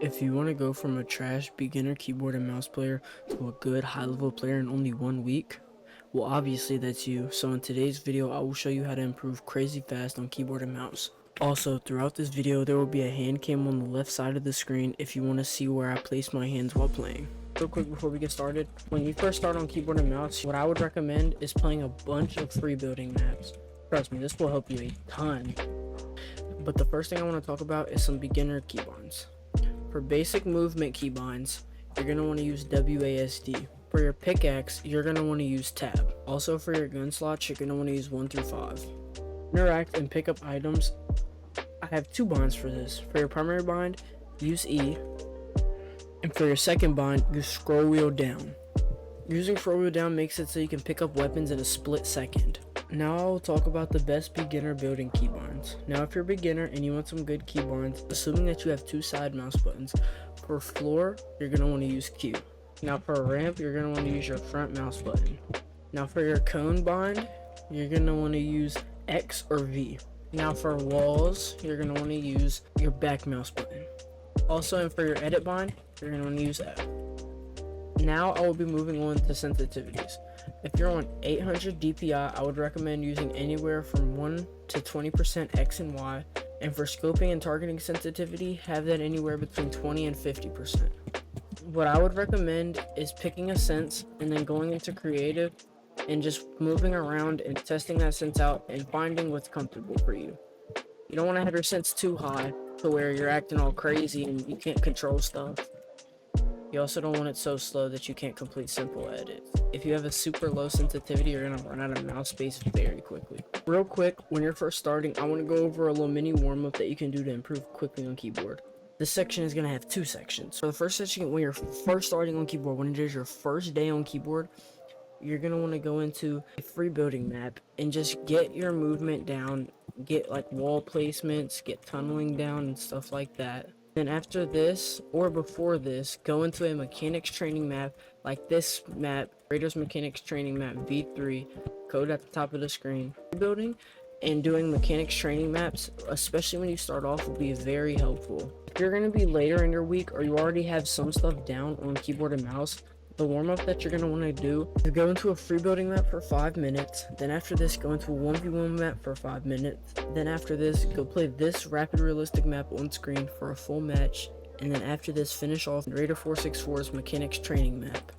If you want to go from a trash beginner keyboard and mouse player to a good high level player in only 1 week, well obviously that's you. So in today's video I will show you how to improve crazy fast on keyboard and mouse. Also throughout this video there will be a hand cam on the left side of the screen if you want to see where I place my hands while playing. Real quick before we get started, when you first start on keyboard and mouse, what I would recommend is playing a bunch of free building maps. Trust me, this will help you a ton. But the first thing I want to talk about is some beginner keybinds. For basic movement keybinds, you're going to want to use WASD. For your pickaxe, you're going to want to use tab. Also for your gun slots, you're going to want to use 1 through 5. Interact and pick up items. I have 2 binds for this. For your primary bind, use E. And for your second bind, use scroll wheel down. Using scroll wheel down makes it so you can pick up weapons in a split second. Now I will talk about the best beginner building keybinds. Now if you're a beginner and you want some good keybinds, assuming that you have 2 side mouse buttons, for floor, you're going to want to use Q. Now for a ramp, you're going to want to use your front mouse button. Now for your cone bind, you're going to want to use X or V. Now for walls, you're going to want to use your back mouse button. Also, and for your edit bind, you're going to want to use F. Now I will be moving on to sensitivities. If you're on 800 DPI, I would recommend using anywhere from 1 to 20% X and Y. And for scoping and targeting sensitivity, have that anywhere between 20 and 50%. What I would recommend is picking a sense and then going into creative and just moving around and testing that sense out and finding what's comfortable for you. You don't want to have your sense too high to where you're acting all crazy and you can't control stuff. You also don't want it so slow that you can't complete simple edits. If you have a super low sensitivity, you're going to run out of mouse space very quickly. Real quick, when you're first starting, I want to go over a little mini warm-up that you can do to improve quickly on keyboard. This section is going to have 2 sections. For the first section, when you're first starting on keyboard, when it is your first day on keyboard, you're going to want to go into a free building map and just get your movement down, get like wall placements, get tunneling down and stuff like that. Then after this, or before this, go into a mechanics training map like this map, Raiders Mechanics Training Map V3, code at the top of the screen. Building and doing mechanics training maps, especially when you start off, will be very helpful. If you're going to be later in your week or you already have some stuff down on keyboard and mouse, the warm-up that you're going to want to do is go into a free building map for 5 minutes. Then after this, go into a 1v1 map for 5 minutes. Then after this, go play this rapid realistic map on screen for a full match. And then after this, finish off Raider 464's mechanics training map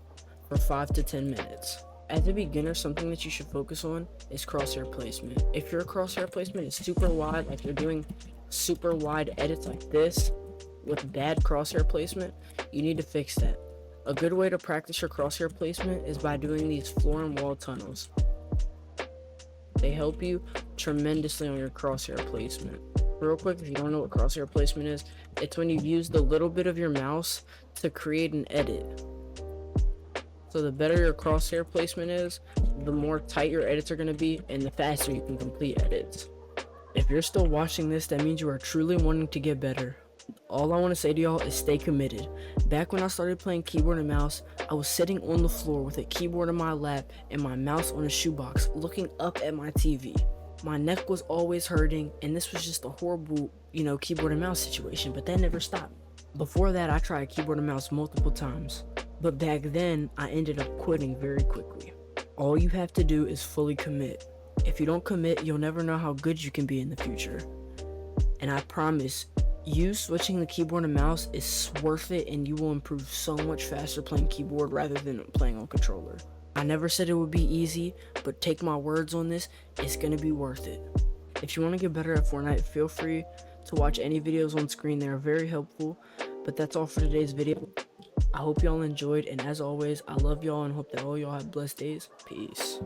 for 5 to 10 minutes. As a beginner, something that you should focus on is crosshair placement. If your crosshair placement is super wide, like you're doing super wide edits like this with bad crosshair placement, you need to fix that. A good way to practice your crosshair placement is by doing these floor and wall tunnels. They help you tremendously on your crosshair placement. Real quick, if you don't know what crosshair placement is, it's when you use the little bit of your mouse to create an edit. So the better your crosshair placement is, the more tight your edits are going to be, and the faster you can complete edits. If you're still watching this, that means you are truly wanting to get better. All I want to say to y'all is stay committed. Back when I started playing keyboard and mouse, I was sitting on the floor with a keyboard in my lap and my mouse on a shoebox, looking up at my TV. My neck was always hurting, and this was just a horrible, keyboard and mouse situation, but that never stopped. Before that, I tried keyboard and mouse multiple times, but back then, I ended up quitting very quickly. All you have to do is fully commit. If you don't commit, you'll never know how good you can be in the future. And I promise, you switching the keyboard and mouse is worth it, and you will improve so much faster playing keyboard rather than playing on controller. I never said it would be easy, but take my words on this, it's gonna be worth it. If you want to get better at Fortnite, feel free to watch any videos on screen. They are very helpful. But that's all for today's video. I hope y'all enjoyed, and as always, I love y'all and hope that all y'all have blessed days. Peace.